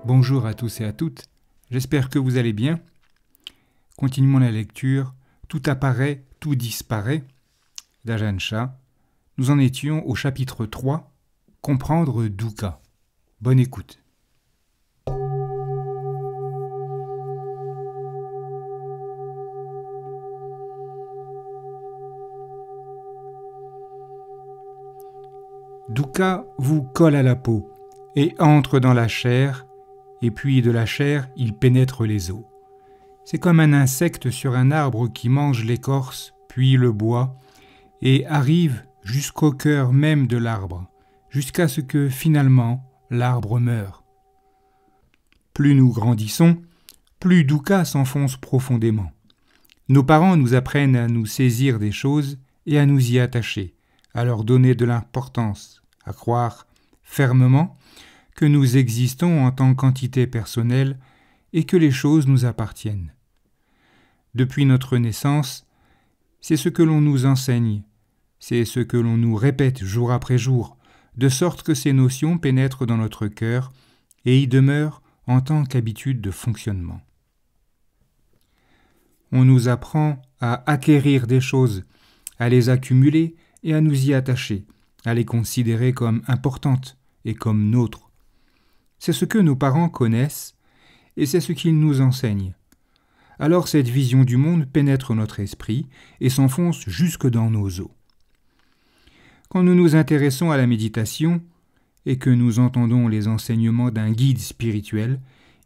Bonjour à tous et à toutes, j'espère que vous allez bien. Continuons la lecture. Tout apparaît, tout disparaît d'Ajahn Chah. Nous en étions au chapitre 3, comprendre dukkha. Bonne écoute. Dukkha vous colle à la peau et entre dans la chair, et puis de la chair, il pénètre les os. C'est comme un insecte sur un arbre qui mange l'écorce, puis le bois, et arrive jusqu'au cœur même de l'arbre, jusqu'à ce que, finalement, l'arbre meure. Plus nous grandissons, plus dukkha s'enfonce profondément. Nos parents nous apprennent à nous saisir des choses et à nous y attacher, à leur donner de l'importance, à croire fermement que nous existons en tant qu'entité personnelle et que les choses nous appartiennent. Depuis notre naissance, c'est ce que l'on nous enseigne, c'est ce que l'on nous répète jour après jour, de sorte que ces notions pénètrent dans notre cœur et y demeurent en tant qu'habitude de fonctionnement. On nous apprend à acquérir des choses, à les accumuler et à nous y attacher, à les considérer comme importantes et comme nôtres. C'est ce que nos parents connaissent et c'est ce qu'ils nous enseignent. Alors cette vision du monde pénètre notre esprit et s'enfonce jusque dans nos os. Quand nous nous intéressons à la méditation et que nous entendons les enseignements d'un guide spirituel,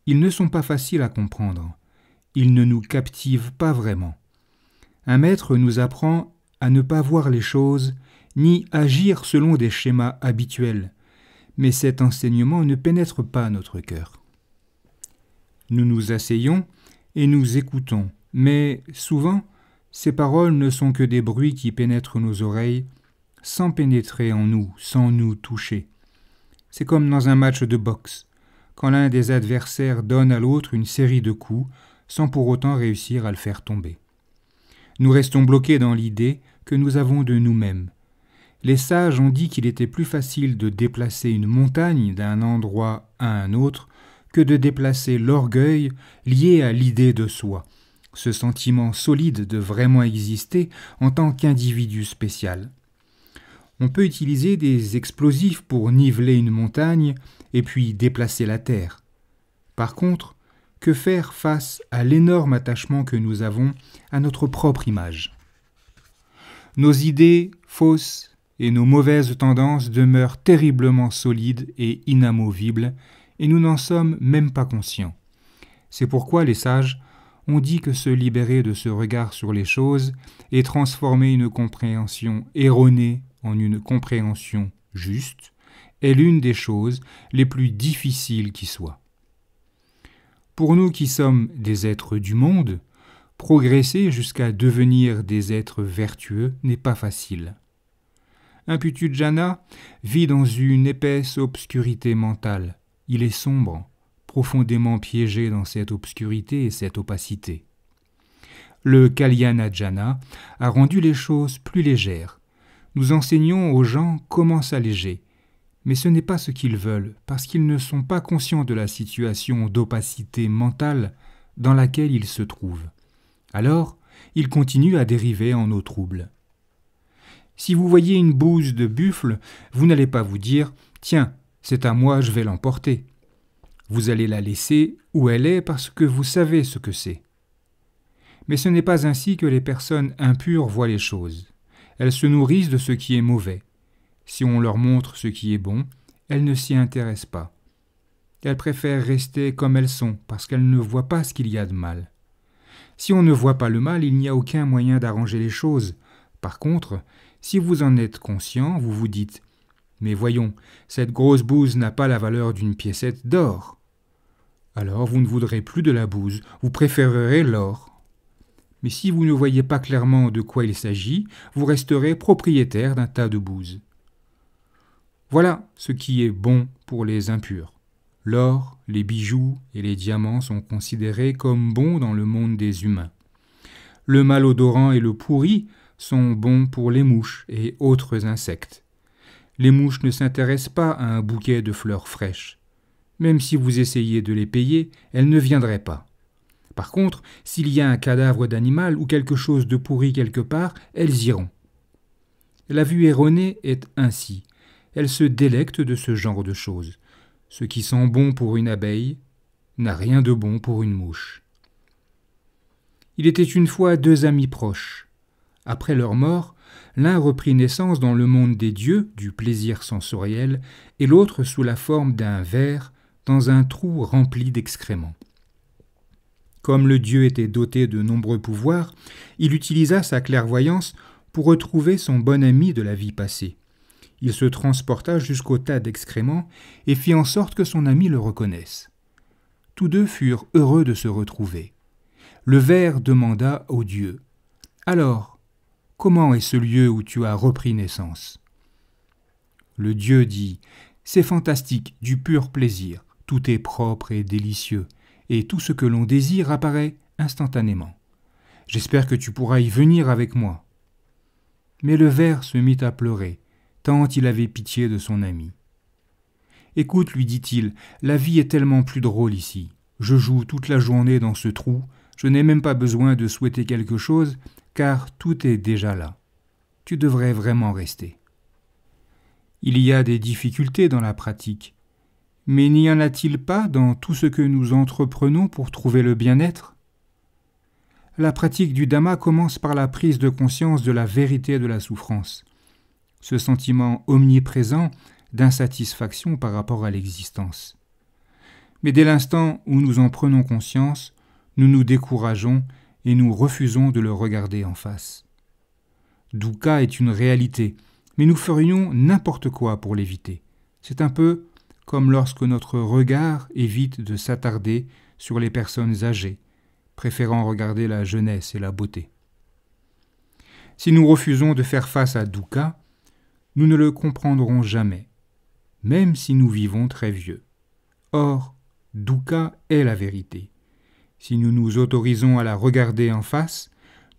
ils ne sont pas faciles à comprendre. Ils ne nous captivent pas vraiment. Un maître nous apprend à ne pas voir les choses ni agir selon des schémas habituels, mais cet enseignement ne pénètre pas notre cœur. Nous nous asseyons et nous écoutons, mais souvent, ces paroles ne sont que des bruits qui pénètrent nos oreilles, sans pénétrer en nous, sans nous toucher. C'est comme dans un match de boxe, quand l'un des adversaires donne à l'autre une série de coups, sans pour autant réussir à le faire tomber. Nous restons bloqués dans l'idée que nous avons de nous-mêmes. Les sages ont dit qu'il était plus facile de déplacer une montagne d'un endroit à un autre que de déplacer l'orgueil lié à l'idée de soi, ce sentiment solide de vraiment exister en tant qu'individu spécial. On peut utiliser des explosifs pour niveler une montagne et puis déplacer la terre. Par contre, que faire face à l'énorme attachement que nous avons à notre propre image ? Nos idées fausses et nos mauvaises tendances demeurent terriblement solides et inamovibles, et nous n'en sommes même pas conscients. C'est pourquoi les sages ont dit que se libérer de ce regard sur les choses et transformer une compréhension erronée en une compréhension juste est l'une des choses les plus difficiles qui soient. Pour nous qui sommes des êtres du monde, progresser jusqu'à devenir des êtres vertueux n'est pas facile. Un Puthujjana vit dans une épaisse obscurité mentale. Il est sombre, profondément piégé dans cette obscurité et cette opacité. Le Kalyanajjana a rendu les choses plus légères. Nous enseignons aux gens comment s'alléger, mais ce n'est pas ce qu'ils veulent, parce qu'ils ne sont pas conscients de la situation d'opacité mentale dans laquelle ils se trouvent. Alors, ils continuent à dériver en eau trouble. Si vous voyez une bouse de buffle, vous n'allez pas vous dire « Tiens, c'est à moi, je vais l'emporter ». Vous allez la laisser où elle est parce que vous savez ce que c'est. Mais ce n'est pas ainsi que les personnes impures voient les choses. Elles se nourrissent de ce qui est mauvais. Si on leur montre ce qui est bon, elles ne s'y intéressent pas. Elles préfèrent rester comme elles sont parce qu'elles ne voient pas ce qu'il y a de mal. Si on ne voit pas le mal, il n'y a aucun moyen d'arranger les choses. Par contre, si vous en êtes conscient, vous vous dites « Mais voyons, cette grosse bouse n'a pas la valeur d'une piécette d'or. » Alors vous ne voudrez plus de la bouse, vous préférerez l'or. Mais si vous ne voyez pas clairement de quoi il s'agit, vous resterez propriétaire d'un tas de bouse. Voilà ce qui est bon pour les impurs. L'or, les bijoux et les diamants sont considérés comme bons dans le monde des humains. Le malodorant et le pourri sont bons pour les mouches et autres insectes. Les mouches ne s'intéressent pas à un bouquet de fleurs fraîches, Même si vous essayez de les payer, elles ne viendraient pas. Par contre, s'il y a un cadavre d'animal ou quelque chose de pourri quelque part, elles iront. La vue erronée est ainsi. Elle se délecte de ce genre de choses. Ce qui sent bon pour une abeille n'a rien de bon pour une mouche. Il était une fois 2 amis proches. Après leur mort, l'un reprit naissance dans le monde des dieux, du plaisir sensoriel, et l'autre sous la forme d'un ver dans un trou rempli d'excréments. Comme le dieu était doté de nombreux pouvoirs, il utilisa sa clairvoyance pour retrouver son bon ami de la vie passée. Il se transporta jusqu'au tas d'excréments et fit en sorte que son ami le reconnaisse. Tous deux furent heureux de se retrouver. Le ver demanda au dieu : « Alors, comment est ce lieu où tu as repris naissance ?» Le dieu dit : « C'est fantastique, du pur plaisir. Tout est propre et délicieux, et tout ce que l'on désire apparaît instantanément. J'espère que tu pourras y venir avec moi. » Mais le ver se mit à pleurer, tant il avait pitié de son ami. « Écoute, lui dit-il, la vie est tellement plus drôle ici. Je joue toute la journée dans ce trou, je n'ai même pas besoin de souhaiter quelque chose, car tout est déjà là. Tu devrais vraiment rester. » Il y a des difficultés dans la pratique, mais n'y en a-t-il pas dans tout ce que nous entreprenons pour trouver le bien-être ? La pratique du Dhamma commence par la prise de conscience de la vérité de la souffrance, ce sentiment omniprésent d'insatisfaction par rapport à l'existence. Mais dès l'instant où nous en prenons conscience, nous nous décourageons et nous refusons de le regarder en face. Dukkha est une réalité, mais nous ferions n'importe quoi pour l'éviter. C'est un peu comme lorsque notre regard évite de s'attarder sur les personnes âgées, préférant regarder la jeunesse et la beauté. Si nous refusons de faire face à Dukkha, nous ne le comprendrons jamais, même si nous vivons très vieux. Or, Dukkha est la vérité. Si nous nous autorisons à la regarder en face,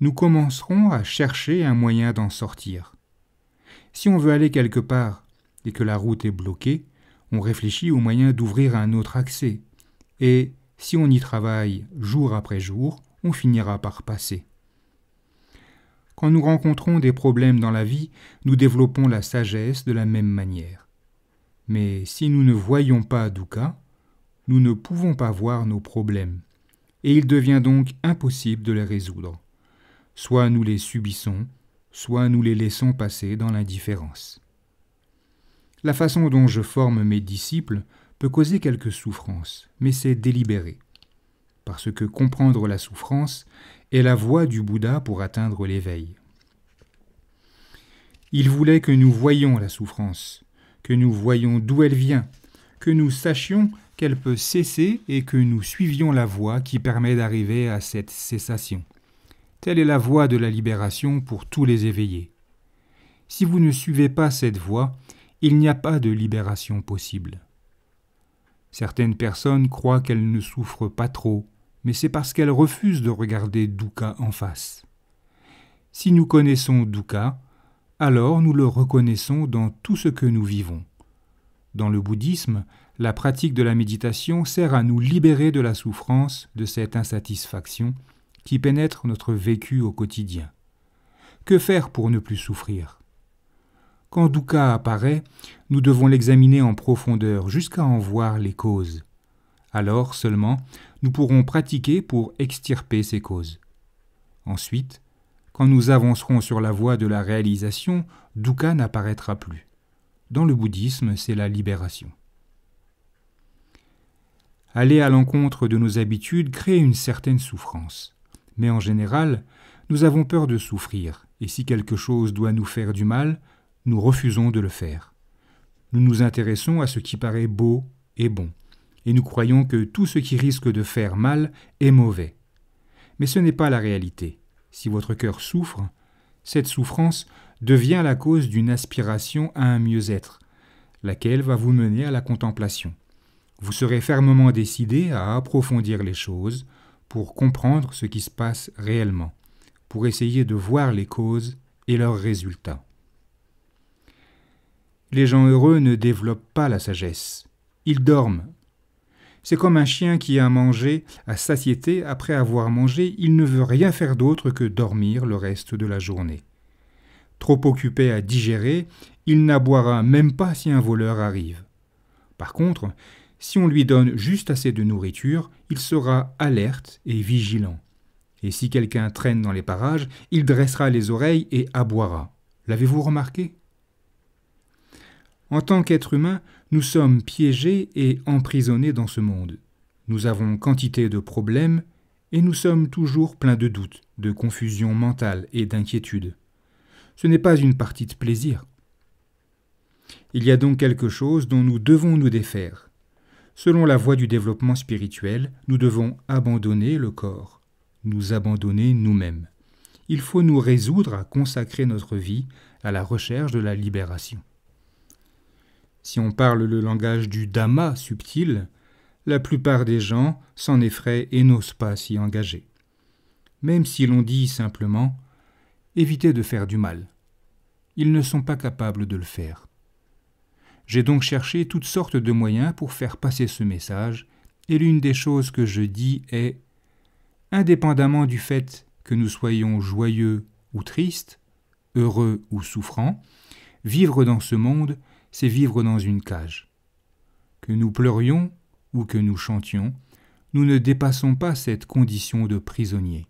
nous commencerons à chercher un moyen d'en sortir. Si on veut aller quelque part et que la route est bloquée, on réfléchit au moyen d'ouvrir un autre accès. Et si on y travaille jour après jour, on finira par passer. Quand nous rencontrons des problèmes dans la vie, nous développons la sagesse de la même manière. Mais si nous ne voyons pas Dukkha, nous ne pouvons pas voir nos problèmes, et il devient donc impossible de les résoudre. Soit nous les subissons, soit nous les laissons passer dans l'indifférence. La façon dont je forme mes disciples peut causer quelques souffrances, mais c'est délibéré, parce que comprendre la souffrance est la voie du Bouddha pour atteindre l'éveil. Il voulait que nous voyions la souffrance, que nous voyions d'où elle vient, que nous sachions qu'elle peut cesser et que nous suivions la voie qui permet d'arriver à cette cessation. Telle est la voie de la libération pour tous les éveillés. Si vous ne suivez pas cette voie, il n'y a pas de libération possible. Certaines personnes croient qu'elles ne souffrent pas trop, mais c'est parce qu'elles refusent de regarder Dukkha en face. Si nous connaissons Dukkha, alors nous le reconnaissons dans tout ce que nous vivons. Dans le bouddhisme, la pratique de la méditation sert à nous libérer de la souffrance, de cette insatisfaction qui pénètre notre vécu au quotidien. Que faire pour ne plus souffrir ? Quand Dukkha apparaît, nous devons l'examiner en profondeur jusqu'à en voir les causes. Alors seulement, nous pourrons pratiquer pour extirper ces causes. Ensuite, quand nous avancerons sur la voie de la réalisation, Dukkha n'apparaîtra plus. Dans le bouddhisme, c'est la libération. Aller à l'encontre de nos habitudes crée une certaine souffrance. Mais en général, nous avons peur de souffrir, et si quelque chose doit nous faire du mal, nous refusons de le faire. Nous nous intéressons à ce qui paraît beau et bon, et nous croyons que tout ce qui risque de faire mal est mauvais. Mais ce n'est pas la réalité. Si votre cœur souffre, cette souffrance devient la cause d'une aspiration à un mieux-être, laquelle va vous mener à la contemplation. Vous serez fermement décidé à approfondir les choses pour comprendre ce qui se passe réellement, pour essayer de voir les causes et leurs résultats. Les gens heureux ne développent pas la sagesse. Ils dorment. C'est comme un chien qui a mangé à satiété. Après avoir mangé, il ne veut rien faire d'autre que dormir le reste de la journée. Trop occupé à digérer, il n'aboiera même pas si un voleur arrive. Par contre, si on lui donne juste assez de nourriture, il sera alerte et vigilant. Et si quelqu'un traîne dans les parages, il dressera les oreilles et aboiera. L'avez-vous remarqué ? En tant qu'être humain, nous sommes piégés et emprisonnés dans ce monde. Nous avons quantité de problèmes et nous sommes toujours pleins de doutes, de confusion mentale et d'inquiétude. Ce n'est pas une partie de plaisir. Il y a donc quelque chose dont nous devons nous défaire. Selon la voie du développement spirituel, nous devons abandonner le corps, nous abandonner nous-mêmes. Il faut nous résoudre à consacrer notre vie à la recherche de la libération. Si on parle le langage du Dhamma subtil, la plupart des gens s'en effraient et n'osent pas s'y engager. Même si l'on dit simplement « évitez de faire du mal », ils ne sont pas capables de le faire. J'ai donc cherché toutes sortes de moyens pour faire passer ce message, et l'une des choses que je dis est « indépendamment du fait que nous soyons joyeux ou tristes, heureux ou souffrants, vivre dans ce monde, c'est vivre dans une cage. Que nous pleurions ou que nous chantions, nous ne dépassons pas cette condition de prisonnier.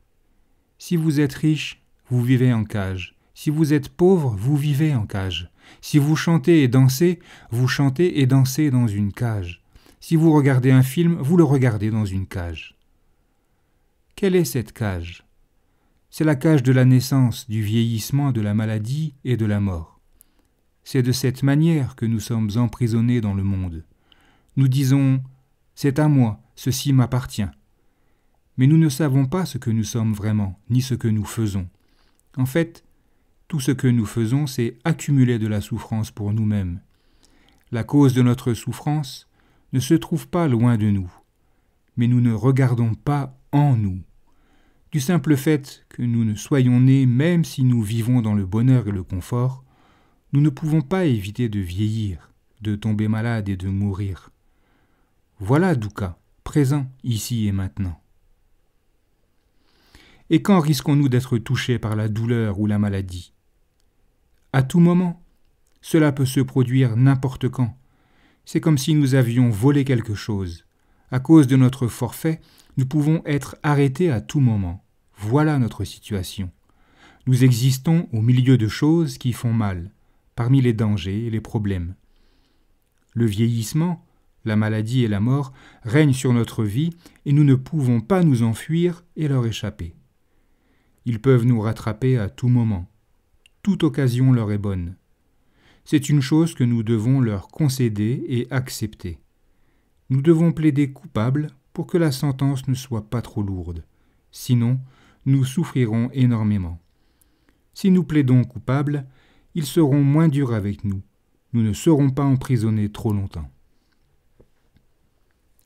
Si vous êtes riche, vous vivez en cage. Si vous êtes pauvre, vous vivez en cage. Si vous chantez et dansez, vous chantez et dansez dans une cage. Si vous regardez un film, vous le regardez dans une cage. Quelle est cette cage ? C'est la cage de la naissance, du vieillissement, de la maladie et de la mort. C'est de cette manière que nous sommes emprisonnés dans le monde. Nous disons « c'est à moi, ceci m'appartient ». Mais nous ne savons pas ce que nous sommes vraiment, ni ce que nous faisons. En fait, tout ce que nous faisons, c'est accumuler de la souffrance pour nous-mêmes. La cause de notre souffrance ne se trouve pas loin de nous, mais nous ne regardons pas en nous. Du simple fait que nous ne soyons nés, même si nous vivons dans le bonheur et le confort, nous ne pouvons pas éviter de vieillir, de tomber malade et de mourir. Voilà Dukkha, présent, ici et maintenant. Et quand risquons-nous d'être touchés par la douleur ou la maladie ? À tout moment. Cela peut se produire n'importe quand. C'est comme si nous avions volé quelque chose. À cause de notre forfait, nous pouvons être arrêtés à tout moment. Voilà notre situation. Nous existons au milieu de choses qui font mal, parmi les dangers et les problèmes. Le vieillissement, la maladie et la mort règnent sur notre vie et nous ne pouvons pas nous enfuir et leur échapper. Ils peuvent nous rattraper à tout moment. Toute occasion leur est bonne. C'est une chose que nous devons leur concéder et accepter. Nous devons plaider coupable pour que la sentence ne soit pas trop lourde. Sinon, nous souffrirons énormément. Si nous plaidons coupable, ils seront moins durs avec nous. Nous ne serons pas emprisonnés trop longtemps.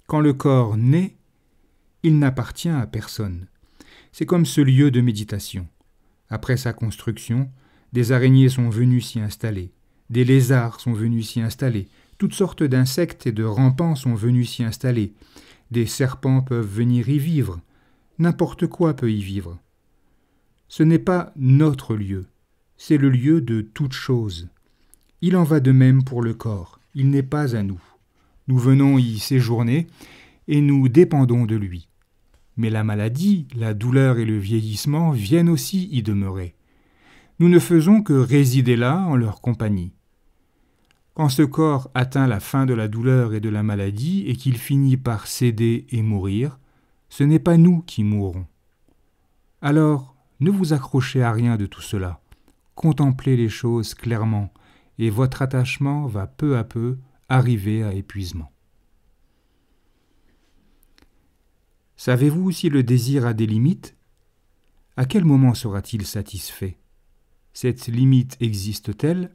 Quand le corps naît, il n'appartient à personne. C'est comme ce lieu de méditation. Après sa construction, des araignées sont venues s'y installer, des lézards sont venus s'y installer, toutes sortes d'insectes et de rampants sont venus s'y installer, des serpents peuvent venir y vivre, n'importe quoi peut y vivre. Ce n'est pas notre lieu, c'est le lieu de toute chose. Il en va de même pour le corps, il n'est pas à nous. Nous venons y séjourner et nous dépendons de lui. Mais la maladie, la douleur et le vieillissement viennent aussi y demeurer. Nous ne faisons que résider là en leur compagnie. Quand ce corps atteint la fin de la douleur et de la maladie et qu'il finit par céder et mourir, ce n'est pas nous qui mourrons. Alors, ne vous accrochez à rien de tout cela. Contemplez les choses clairement et votre attachement va peu à peu arriver à épuisement. Savez-vous si le désir a des limites ? À quel moment sera-t-il satisfait ? Cette limite existe-t-elle ?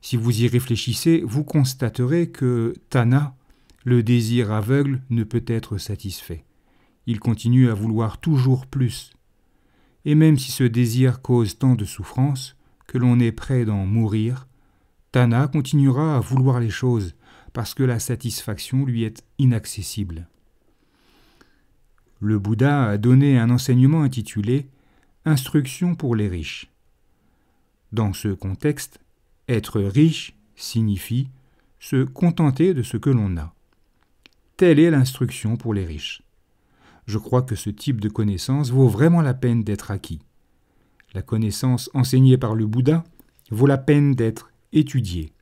Si vous y réfléchissez, vous constaterez que Tanha, le désir aveugle, ne peut être satisfait. Il continue à vouloir toujours plus. Et même si ce désir cause tant de souffrance, que l'on est prêt d'en mourir, Tanha continuera à vouloir les choses, parce que la satisfaction lui est inaccessible. Le Bouddha a donné un enseignement intitulé « Instruction pour les riches ». Dans ce contexte, être riche signifie se contenter de ce que l'on a. Telle est l'instruction pour les riches. Je crois que ce type de connaissance vaut vraiment la peine d'être acquis. La connaissance enseignée par le Bouddha vaut la peine d'être étudiée.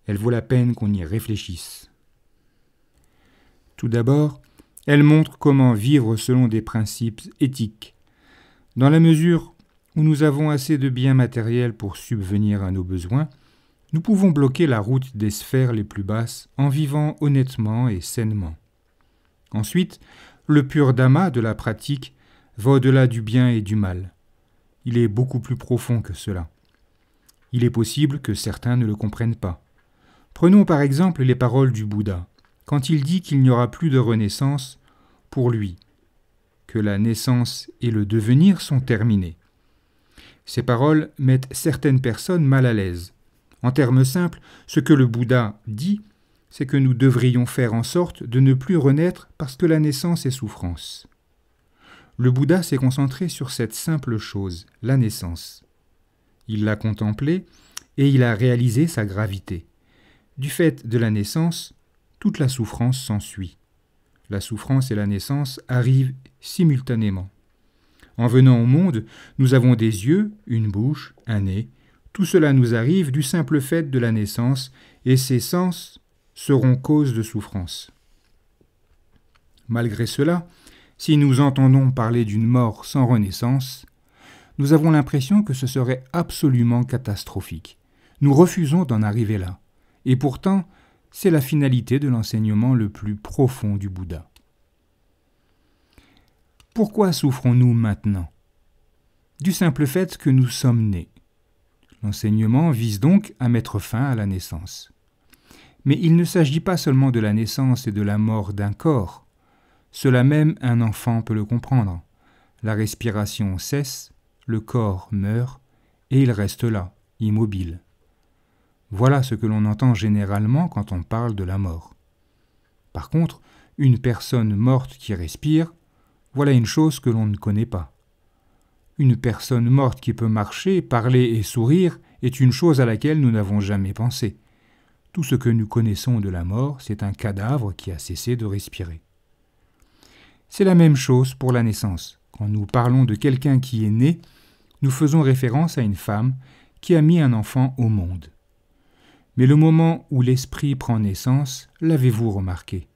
Elle vaut la peine qu'on y réfléchisse. Tout d'abord, elle montre comment vivre selon des principes éthiques. Dans la mesure où nous avons assez de biens matériels pour subvenir à nos besoins, nous pouvons bloquer la route des sphères les plus basses en vivant honnêtement et sainement. Ensuite, le pur dhamma de la pratique va au-delà du bien et du mal. Il est beaucoup plus profond que cela. Il est possible que certains ne le comprennent pas. Prenons par exemple les paroles du Bouddha, quand il dit qu'il n'y aura plus de renaissance pour lui, que la naissance et le devenir sont terminés. Ces paroles mettent certaines personnes mal à l'aise. En termes simples, ce que le Bouddha dit, c'est que nous devrions faire en sorte de ne plus renaître parce que la naissance est souffrance. Le Bouddha s'est concentré sur cette simple chose, la naissance. Il l'a contemplée et il a réalisé sa gravité. Du fait de la naissance, toute la souffrance s'ensuit. La souffrance et la naissance arrivent simultanément. En venant au monde, nous avons des yeux, une bouche, un nez. Tout cela nous arrive du simple fait de la naissance, et ces sens seront cause de souffrance. Malgré cela, si nous entendons parler d'une mort sans renaissance, nous avons l'impression que ce serait absolument catastrophique. Nous refusons d'en arriver là. Et pourtant, c'est la finalité de l'enseignement le plus profond du Bouddha. Pourquoi souffrons-nous maintenant ? Du simple fait que nous sommes nés. L'enseignement vise donc à mettre fin à la naissance. Mais il ne s'agit pas seulement de la naissance et de la mort d'un corps. Cela même, un enfant peut le comprendre. La respiration cesse, le corps meurt, et il reste là, immobile. Voilà ce que l'on entend généralement quand on parle de la mort. Par contre, une personne morte qui respire, voilà une chose que l'on ne connaît pas. Une personne morte qui peut marcher, parler et sourire est une chose à laquelle nous n'avons jamais pensé. Tout ce que nous connaissons de la mort, c'est un cadavre qui a cessé de respirer. C'est la même chose pour la naissance. Quand nous parlons de quelqu'un qui est né, nous faisons référence à une femme qui a mis un enfant au monde. Mais le moment où l'esprit prend naissance, l'avez-vous remarqué ?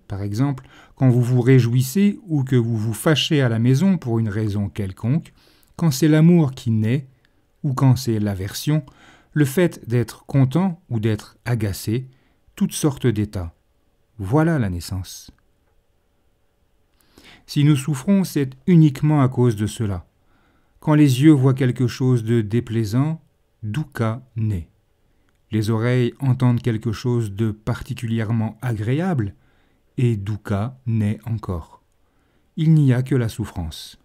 Par exemple, quand vous vous réjouissez ou que vous vous fâchez à la maison pour une raison quelconque, quand c'est l'amour qui naît, ou quand c'est l'aversion, le fait d'être content ou d'être agacé, toutes sortes d'états. Voilà la naissance. Si nous souffrons, c'est uniquement à cause de cela. Quand les yeux voient quelque chose de déplaisant, dukkha naît. Les oreilles entendent quelque chose de particulièrement agréable, et dukkha naît encore. Il n'y a que la souffrance.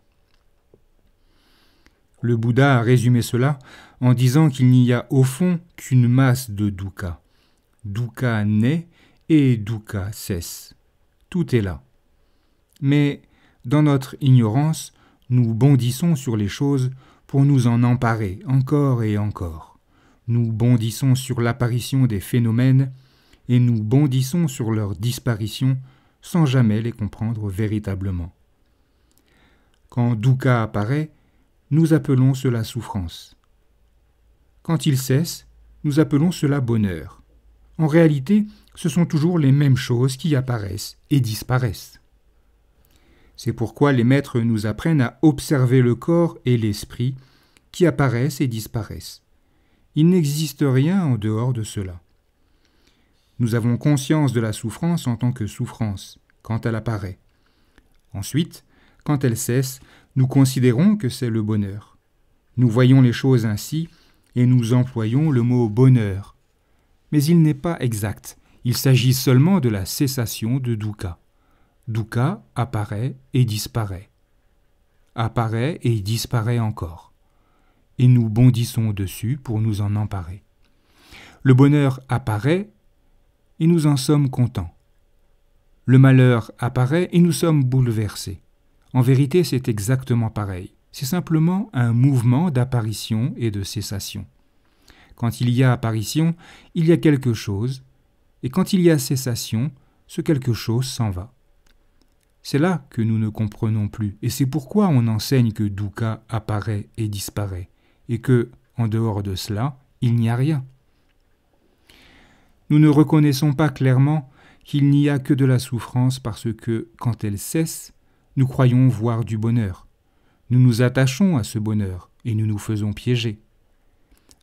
Le Bouddha a résumé cela en disant qu'il n'y a au fond qu'une masse de dukkha. Dukkha naît et dukkha cesse. Tout est là. Mais dans notre ignorance, nous bondissons sur les choses pour nous en emparer encore et encore. Nous bondissons sur l'apparition des phénomènes et nous bondissons sur leur disparition sans jamais les comprendre véritablement. Quand dukkha apparaît, nous appelons cela souffrance. Quand il cesse, nous appelons cela bonheur. En réalité, ce sont toujours les mêmes choses qui apparaissent et disparaissent. C'est pourquoi les maîtres nous apprennent à observer le corps et l'esprit qui apparaissent et disparaissent. Il n'existe rien en dehors de cela. Nous avons conscience de la souffrance en tant que souffrance, quand elle apparaît. Ensuite, quand elle cesse, nous considérons que c'est le bonheur. Nous voyons les choses ainsi et nous employons le mot bonheur. Mais il n'est pas exact. Il s'agit seulement de la cessation de dukkha. Dukkha apparaît et disparaît. Apparaît et disparaît encore. Et nous bondissons dessus pour nous en emparer. Le bonheur apparaît et nous en sommes contents. Le malheur apparaît et nous sommes bouleversés. En vérité, c'est exactement pareil. C'est simplement un mouvement d'apparition et de cessation. Quand il y a apparition, il y a quelque chose, et quand il y a cessation, ce quelque chose s'en va. C'est là que nous ne comprenons plus, et c'est pourquoi on enseigne que dukkha apparaît et disparaît, et que, en dehors de cela, il n'y a rien. Nous ne reconnaissons pas clairement qu'il n'y a que de la souffrance parce que, quand elle cesse, nous croyons voir du bonheur. Nous nous attachons à ce bonheur et nous nous faisons piéger.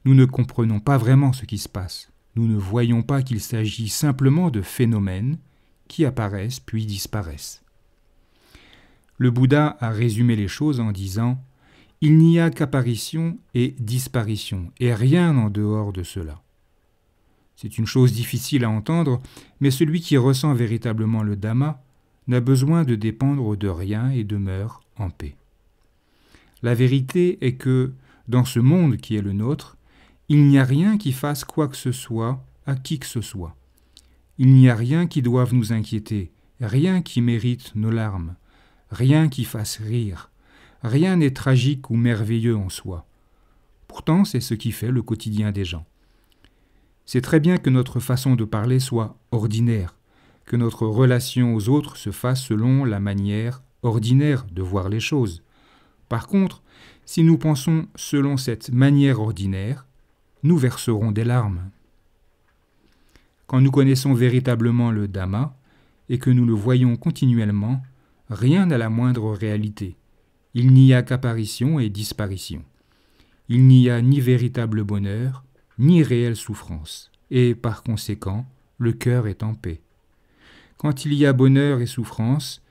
Nous ne comprenons pas vraiment ce qui se passe. Nous ne voyons pas qu'il s'agit simplement de phénomènes qui apparaissent puis disparaissent. Le Bouddha a résumé les choses en disant « Il n'y a qu'apparition et disparition, et rien en dehors de cela. » C'est une chose difficile à entendre, mais celui qui ressent véritablement le Dhamma n'a besoin de dépendre de rien et demeure en paix. La vérité est que, dans ce monde qui est le nôtre, il n'y a rien qui fasse quoi que ce soit à qui que ce soit. Il n'y a rien qui doive nous inquiéter, rien qui mérite nos larmes, rien qui fasse rire, rien n'est tragique ou merveilleux en soi. Pourtant, c'est ce qui fait le quotidien des gens. C'est très bien que notre façon de parler soit ordinaire, que notre relation aux autres se fasse selon la manière ordinaire de voir les choses. Par contre, si nous pensons selon cette manière ordinaire, nous verserons des larmes. Quand nous connaissons véritablement le Dhamma et que nous le voyons continuellement, rien n'a la moindre réalité. Il n'y a qu'apparition et disparition. Il n'y a ni véritable bonheur, ni réelle souffrance, et par conséquent, le cœur est en paix. Quand il y a bonheur et souffrance,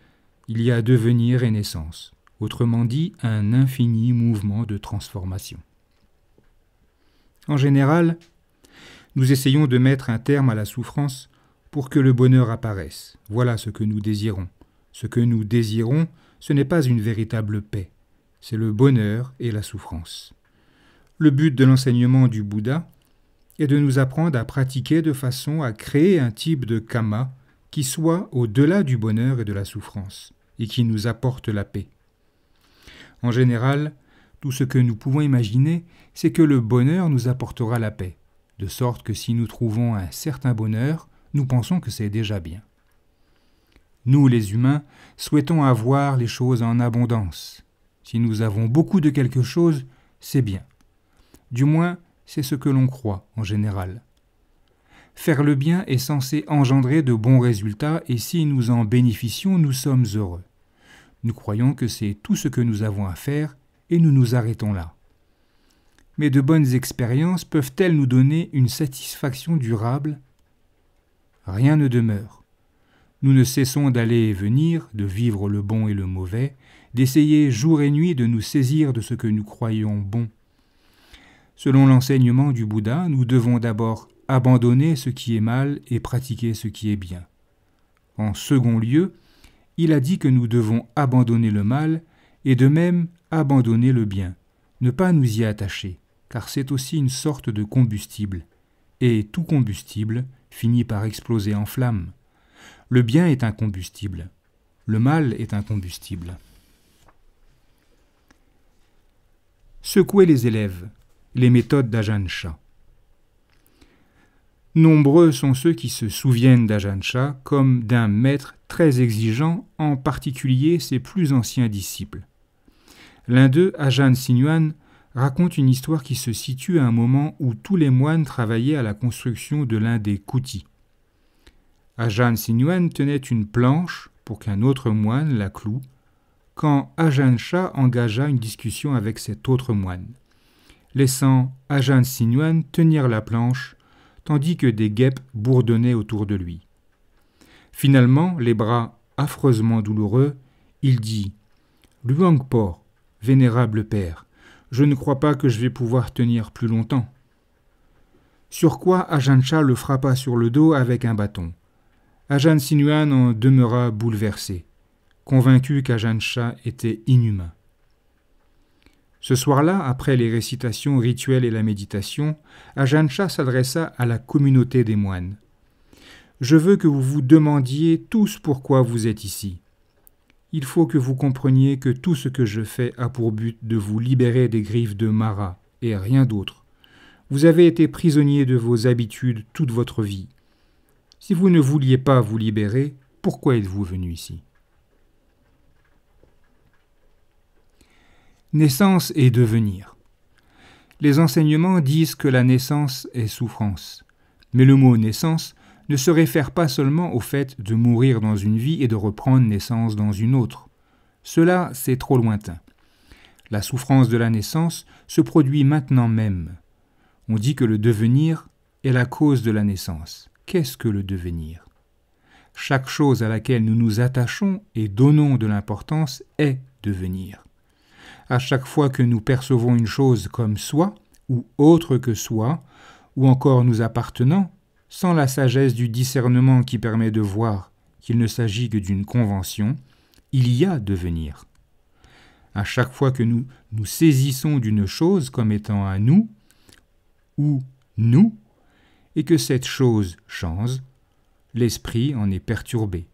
il y a devenir et naissance, autrement dit, un infini mouvement de transformation. En général, nous essayons de mettre un terme à la souffrance pour que le bonheur apparaisse. Voilà ce que nous désirons. Ce que nous désirons, ce n'est pas une véritable paix, c'est le bonheur et la souffrance. Le but de l'enseignement du Bouddha est de nous apprendre à pratiquer de façon à créer un type de karma qui soit au-delà du bonheur et de la souffrance, et qui nous apporte la paix. En général, tout ce que nous pouvons imaginer, c'est que le bonheur nous apportera la paix, de sorte que si nous trouvons un certain bonheur, nous pensons que c'est déjà bien. Nous, les humains, souhaitons avoir les choses en abondance. Si nous avons beaucoup de quelque chose, c'est bien. Du moins, c'est ce que l'on croit en général. Faire le bien est censé engendrer de bons résultats et si nous en bénéficions, nous sommes heureux. Nous croyons que c'est tout ce que nous avons à faire et nous nous arrêtons là. Mais de bonnes expériences peuvent-elles nous donner une satisfaction durable ? Rien ne demeure. Nous ne cessons d'aller et venir, de vivre le bon et le mauvais, d'essayer jour et nuit de nous saisir de ce que nous croyons bon. Selon l'enseignement du Bouddha, nous devons d'abord abandonner ce qui est mal et pratiquer ce qui est bien. En second lieu, il a dit que nous devons abandonner le mal et de même abandonner le bien, ne pas nous y attacher, car c'est aussi une sorte de combustible, et tout combustible finit par exploser en flammes. Le bien est un combustible, le mal est un combustible. Secouer les élèves, les méthodes d'Ajahn Chah. Nombreux sont ceux qui se souviennent d'Ajahn Chah comme d'un maître très exigeant, en particulier ses plus anciens disciples. L'un d'eux, Ajahn Sinyuan, raconte une histoire qui se situe à un moment où tous les moines travaillaient à la construction de l'un des kutis. Ajahn Sinyuan tenait une planche pour qu'un autre moine la cloue, quand Ajahn Chah engagea une discussion avec cet autre moine, laissant Ajahn Sinyuan tenir la planche, tandis que des guêpes bourdonnaient autour de lui. Finalement, les bras affreusement douloureux, il dit « Luangpo, vénérable père, je ne crois pas que je vais pouvoir tenir plus longtemps. » Sur quoi Ajahn Chah le frappa sur le dos avec un bâton. Ajahn Sinyuan en demeura bouleversé, convaincu qu'Ajahn Chah était inhumain. Ce soir-là, après les récitations rituelles et la méditation, Ajahn Chah s'adressa à la communauté des moines. « je veux que vous vous demandiez tous pourquoi vous êtes ici. Il faut que vous compreniez que tout ce que je fais a pour but de vous libérer des griffes de Mara, et rien d'autre. Vous avez été prisonnier de vos habitudes toute votre vie. Si vous ne vouliez pas vous libérer, pourquoi êtes-vous venu ici? Naissance et devenir. Les enseignements disent que la naissance est souffrance. Mais le mot « naissance » ne se réfère pas seulement au fait de mourir dans une vie et de reprendre naissance dans une autre. Cela, c'est trop lointain. La souffrance de la naissance se produit maintenant même. On dit que le devenir est la cause de la naissance. Qu'est-ce que le devenir? Chaque chose à laquelle nous nous attachons et donnons de l'importance est devenir. À chaque fois que nous percevons une chose comme soi, ou autre que soi, ou encore nous appartenant, sans la sagesse du discernement qui permet de voir qu'il ne s'agit que d'une convention, il y a devenir. À chaque fois que nous nous saisissons d'une chose comme étant à nous, ou nous, et que cette chose change, l'esprit en est perturbé.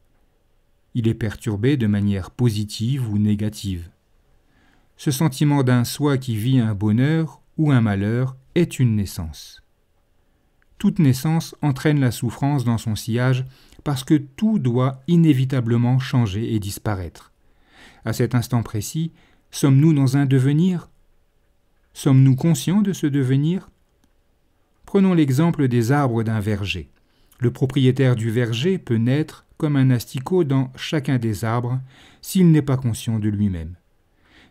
Il est perturbé de manière positive ou négative. Ce sentiment d'un soi qui vit un bonheur ou un malheur est une naissance. Toute naissance entraîne la souffrance dans son sillage parce que tout doit inévitablement changer et disparaître. À cet instant précis, sommes-nous dans un devenir? Sommes-nous conscients de ce devenir? Prenons l'exemple des arbres d'un verger. Le propriétaire du verger peut naître comme un asticot dans chacun des arbres s'il n'est pas conscient de lui-même.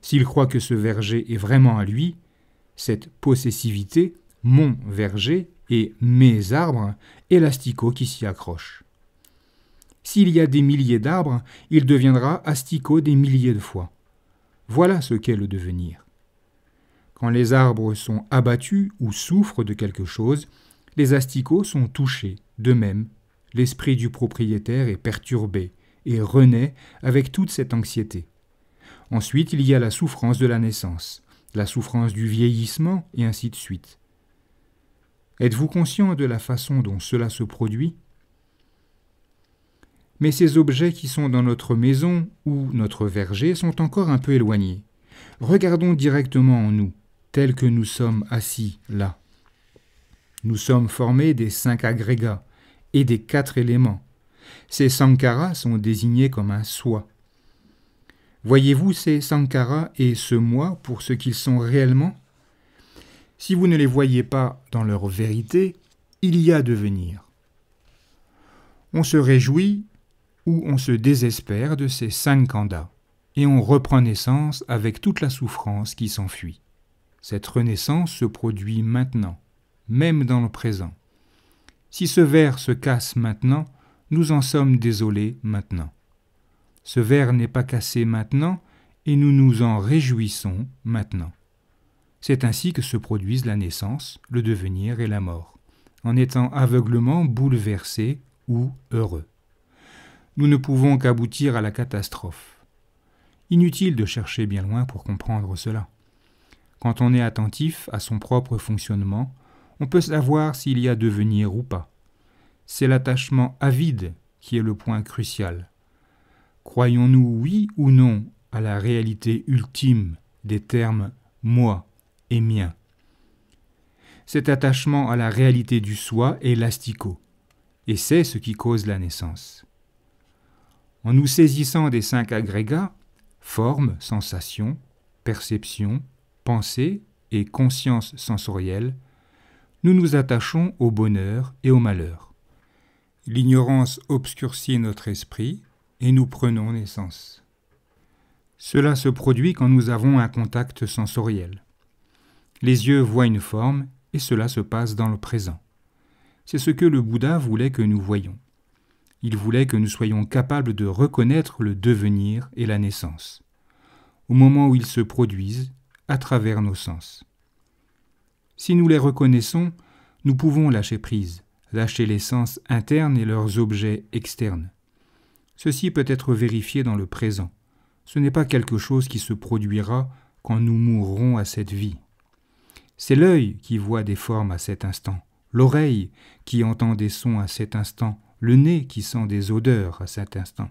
S'il croit que ce verger est vraiment à lui, cette possessivité, mon verger et mes arbres, est l'asticot qui s'y accroche. S'il y a des milliers d'arbres, il deviendra asticot des milliers de fois. Voilà ce qu'est le devenir. Quand les arbres sont abattus ou souffrent de quelque chose, les asticots sont touchés. De même, l'esprit du propriétaire est perturbé et renaît avec toute cette anxiété. Ensuite, il y a la souffrance de la naissance, la souffrance du vieillissement, et ainsi de suite. Êtes-vous conscient de la façon dont cela se produit? Mais ces objets qui sont dans notre maison ou notre verger sont encore un peu éloignés. Regardons directement en nous, tels que nous sommes assis là. Nous sommes formés des 5 agrégats et des 4 éléments. Ces sankharas sont désignés comme un soi. Voyez-vous ces sankharas et ce moi pour ce qu'ils sont réellement? Si vous ne les voyez pas dans leur vérité, il y a devenir. On se réjouit ou on se désespère de ces 5 khandas, et on reprend naissance avec toute la souffrance qui s'enfuit. Cette renaissance se produit maintenant, même dans le présent. Si ce verre se casse maintenant, nous en sommes désolés maintenant. Ce verre n'est pas cassé maintenant, et nous nous en réjouissons maintenant. C'est ainsi que se produisent la naissance, le devenir et la mort, en étant aveuglement bouleversés ou heureux. Nous ne pouvons qu'aboutir à la catastrophe. Inutile de chercher bien loin pour comprendre cela. Quand on est attentif à son propre fonctionnement, on peut savoir s'il y a devenir ou pas. C'est l'attachement avide qui est le point crucial. Croyons-nous oui ou non à la réalité ultime des termes « moi » et « mien ». Cet attachement à la réalité du soi est l'asticot, et c'est ce qui cause la naissance. En nous saisissant des 5 agrégats, forme, sensation, perception, pensée et conscience sensorielle, nous nous attachons au bonheur et au malheur. L'ignorance obscurcit notre esprit et nous prenons naissance. Cela se produit quand nous avons un contact sensoriel. Les yeux voient une forme et cela se passe dans le présent. C'est ce que le Bouddha voulait que nous voyions. Il voulait que nous soyons capables de reconnaître le devenir et la naissance, au moment où ils se produisent, à travers nos sens. Si nous les reconnaissons, nous pouvons lâcher prise, lâcher les sens internes et leurs objets externes. Ceci peut être vérifié dans le présent. Ce n'est pas quelque chose qui se produira quand nous mourrons à cette vie. C'est l'œil qui voit des formes à cet instant, l'oreille qui entend des sons à cet instant, le nez qui sent des odeurs à cet instant,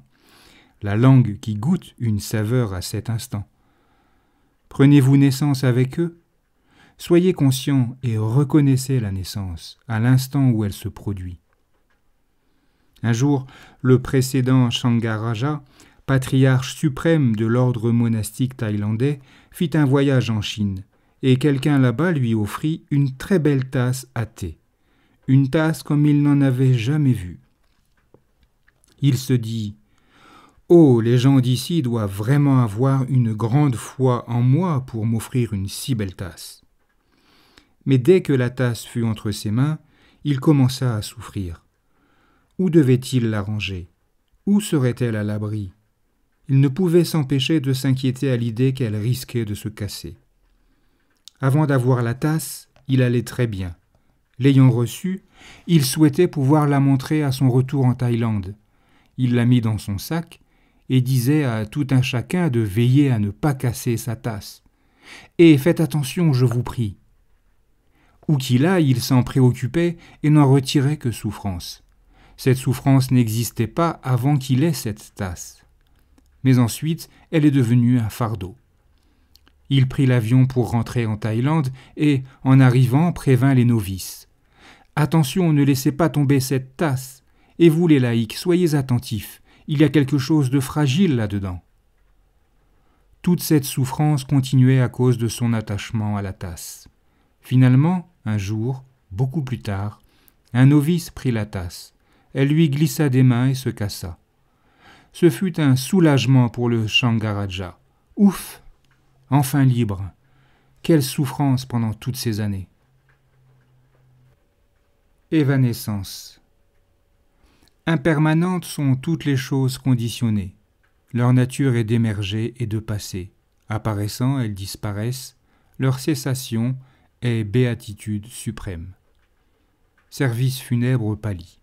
la langue qui goûte une saveur à cet instant. Prenez-vous naissance avec eux? Soyez conscient et reconnaissez la naissance à l'instant où elle se produit. Un jour, le précédent Sangaraja, patriarche suprême de l'ordre monastique thaïlandais, fit un voyage en Chine, et quelqu'un là-bas lui offrit une très belle tasse à thé, une tasse comme il n'en avait jamais vue. Il se dit « Oh, les gens d'ici doivent vraiment avoir une grande foi en moi pour m'offrir une si belle tasse. » Mais dès que la tasse fut entre ses mains, il commença à souffrir. Où devait-il la ranger? Où serait-elle à l'abri? Il ne pouvait s'empêcher de s'inquiéter à l'idée qu'elle risquait de se casser. Avant d'avoir la tasse, il allait très bien. L'ayant reçue, il souhaitait pouvoir la montrer à son retour en Thaïlande. Il la mit dans son sac et disait à tout un chacun de veiller à ne pas casser sa tasse. « Et faites attention, je vous prie !» Où qu'il aille, il s'en préoccupait et n'en retirait que souffrance. Cette souffrance n'existait pas avant qu'il ait cette tasse. Mais ensuite, elle est devenue un fardeau. Il prit l'avion pour rentrer en Thaïlande et, en arrivant, prévint les novices. « Attention, ne laissez pas tomber cette tasse. Et vous, les laïcs, soyez attentifs. Il y a quelque chose de fragile là-dedans. » Toute cette souffrance continuait à cause de son attachement à la tasse. Finalement, un jour, beaucoup plus tard, un novice prit la tasse. Elle lui glissa des mains et se cassa. Ce fut un soulagement pour le Sangaraja. Ouf! Enfin libre! Quelle souffrance pendant toutes ces années! Évanescence. Impermanentes sont toutes les choses conditionnées. Leur nature est d'émerger et de passer. Apparaissant, elles disparaissent. Leur cessation est béatitude suprême. Service funèbre Pali.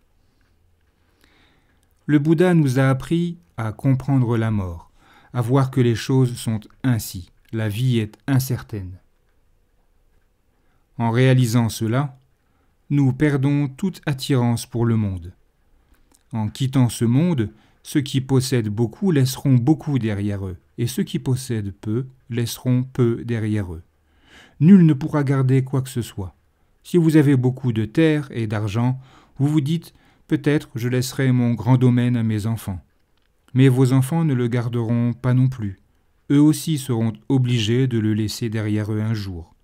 Le Bouddha nous a appris à comprendre la mort, à voir que les choses sont ainsi, la vie est incertaine. En réalisant cela, nous perdons toute attirance pour le monde. En quittant ce monde, ceux qui possèdent beaucoup laisseront beaucoup derrière eux, et ceux qui possèdent peu laisseront peu derrière eux. Nul ne pourra garder quoi que ce soit. Si vous avez beaucoup de terre et d'argent, vous vous dites « peut-être je laisserai mon grand domaine à mes enfants ». Mais vos enfants ne le garderont pas non plus. Eux aussi seront obligés de le laisser derrière eux un jour.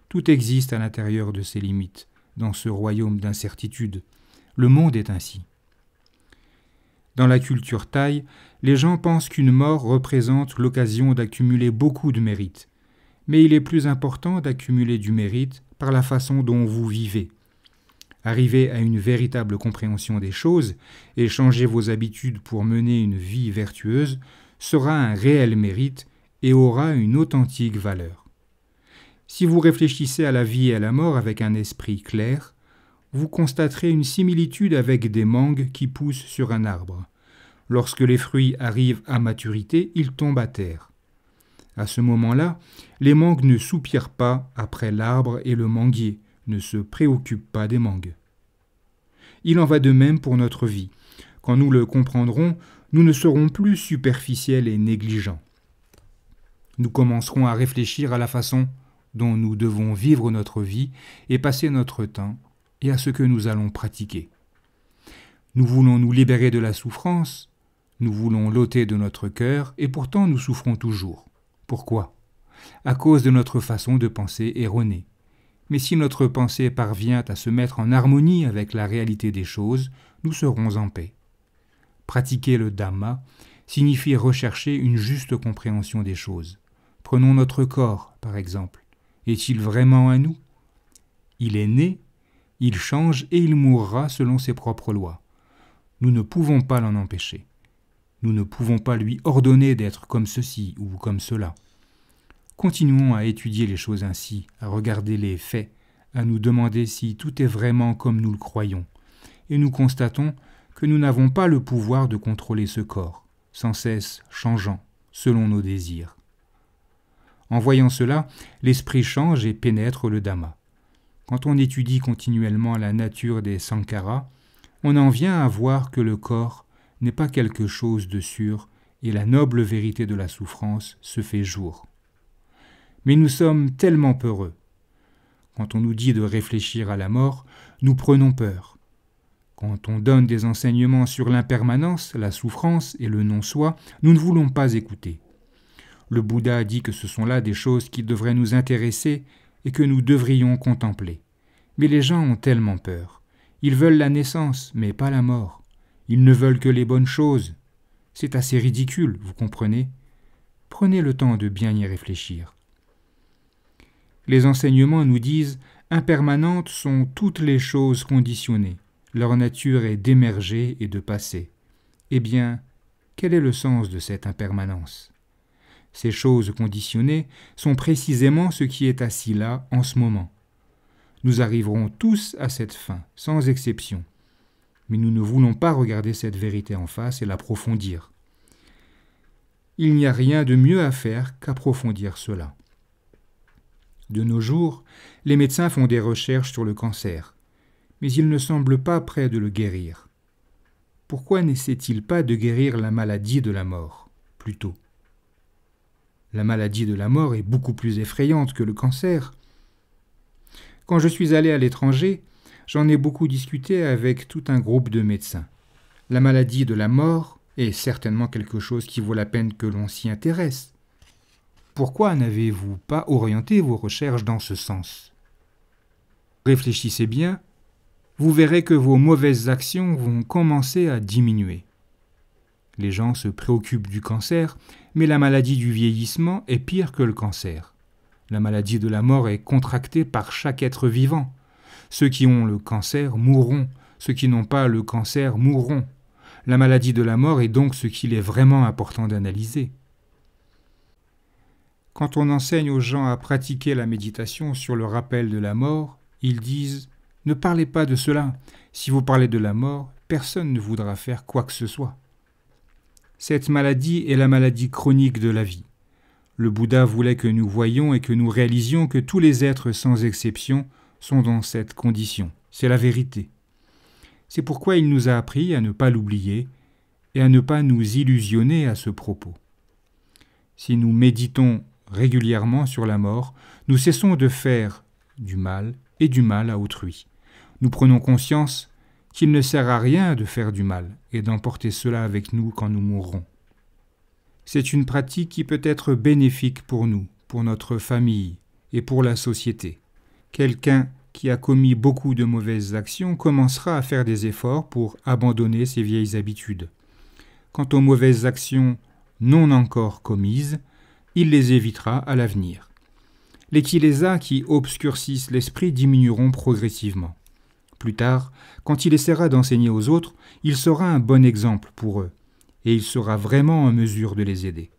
Tout existe à l'intérieur de ces limites, dans ce royaume d'incertitude. Le monde est ainsi. Dans la culture thaï, les gens pensent qu'une mort représente l'occasion d'accumuler beaucoup de mérite. Mais il est plus important d'accumuler du mérite par la façon dont vous vivez. Arriver à une véritable compréhension des choses et changer vos habitudes pour mener une vie vertueuse sera un réel mérite et aura une authentique valeur. Si vous réfléchissez à la vie et à la mort avec un esprit clair, vous constaterez une similitude avec des mangues qui poussent sur un arbre. Lorsque les fruits arrivent à maturité, ils tombent à terre. À ce moment-là, les mangues ne soupirent pas après l'arbre et le manguier ne se préoccupent pas des mangues. Il en va de même pour notre vie. Quand nous le comprendrons, nous ne serons plus superficiels et négligents. Nous commencerons à réfléchir à la façon dont nous devons vivre notre vie et passer notre temps et à ce que nous allons pratiquer. Nous voulons nous libérer de la souffrance, nous voulons l'ôter de notre cœur et pourtant nous souffrons toujours. Pourquoi? À cause de notre façon de penser erronée. Mais si notre pensée parvient à se mettre en harmonie avec la réalité des choses, nous serons en paix. Pratiquer le Dhamma signifie rechercher une juste compréhension des choses. Prenons notre corps, par exemple. Est-il vraiment à nous? Il est né, il change et il mourra selon ses propres lois. Nous ne pouvons pas l'en empêcher. Nous ne pouvons pas lui ordonner d'être comme ceci ou comme cela. Continuons à étudier les choses ainsi, à regarder les faits, à nous demander si tout est vraiment comme nous le croyons. Et nous constatons que nous n'avons pas le pouvoir de contrôler ce corps, sans cesse changeant, selon nos désirs. En voyant cela, l'esprit change et pénètre le Dhamma. Quand on étudie continuellement la nature des sankharas, on en vient à voir que le corps n'est pas quelque chose de sûr et la noble vérité de la souffrance se fait jour. Mais nous sommes tellement peureux. Quand on nous dit de réfléchir à la mort, nous prenons peur. Quand on donne des enseignements sur l'impermanence, la souffrance et le non-soi, nous ne voulons pas écouter. Le Bouddha dit que ce sont là des choses qui devraient nous intéresser et que nous devrions contempler. Mais les gens ont tellement peur. Ils veulent la naissance, mais pas la mort. Ils ne veulent que les bonnes choses. C'est assez ridicule, vous comprenez ? Prenez le temps de bien y réfléchir. Les enseignements nous disent « impermanentes sont toutes les choses conditionnées. Leur nature est d'émerger et de passer. » Eh bien, quel est le sens de cette impermanence ? Ces choses conditionnées sont précisément ce qui est assis là en ce moment. Nous arriverons tous à cette fin, sans exception. Mais nous ne voulons pas regarder cette vérité en face et l'approfondir. Il n'y a rien de mieux à faire qu'approfondir cela. De nos jours, les médecins font des recherches sur le cancer, mais ils ne semblent pas prêts de le guérir. Pourquoi n'essaient-ils pas de guérir la maladie de la mort, plutôt ? La maladie de la mort est beaucoup plus effrayante que le cancer. Quand je suis allé à l'étranger, j'en ai beaucoup discuté avec tout un groupe de médecins. La maladie de la mort est certainement quelque chose qui vaut la peine que l'on s'y intéresse. Pourquoi n'avez-vous pas orienté vos recherches dans ce sens ? Réfléchissez bien, vous verrez que vos mauvaises actions vont commencer à diminuer. Les gens se préoccupent du cancer, mais la maladie du vieillissement est pire que le cancer. La maladie de la mort est contractée par chaque être vivant. Ceux qui ont le cancer mourront, ceux qui n'ont pas le cancer mourront. La maladie de la mort est donc ce qu'il est vraiment important d'analyser. Quand on enseigne aux gens à pratiquer la méditation sur le rappel de la mort, ils disent « Ne parlez pas de cela. Si vous parlez de la mort, personne ne voudra faire quoi que ce soit. » Cette maladie est la maladie chronique de la vie. Le Bouddha voulait que nous voyions et que nous réalisions que tous les êtres sans exception sont dans cette condition. C'est la vérité. C'est pourquoi il nous a appris à ne pas l'oublier et à ne pas nous illusionner à ce propos. Si nous méditons régulièrement sur la mort, nous cessons de faire du mal et du mal à autrui. Nous prenons conscience qu'il ne sert à rien de faire du mal et d'emporter cela avec nous quand nous mourrons. C'est une pratique qui peut être bénéfique pour nous, pour notre famille et pour la société. Quelqu'un qui a commis beaucoup de mauvaises actions commencera à faire des efforts pour abandonner ses vieilles habitudes. Quant aux mauvaises actions non encore commises, il les évitera à l'avenir. Les kilésas qui obscurcissent l'esprit diminueront progressivement. Plus tard, quand il essaiera d'enseigner aux autres, il sera un bon exemple pour eux, et il sera vraiment en mesure de les aider.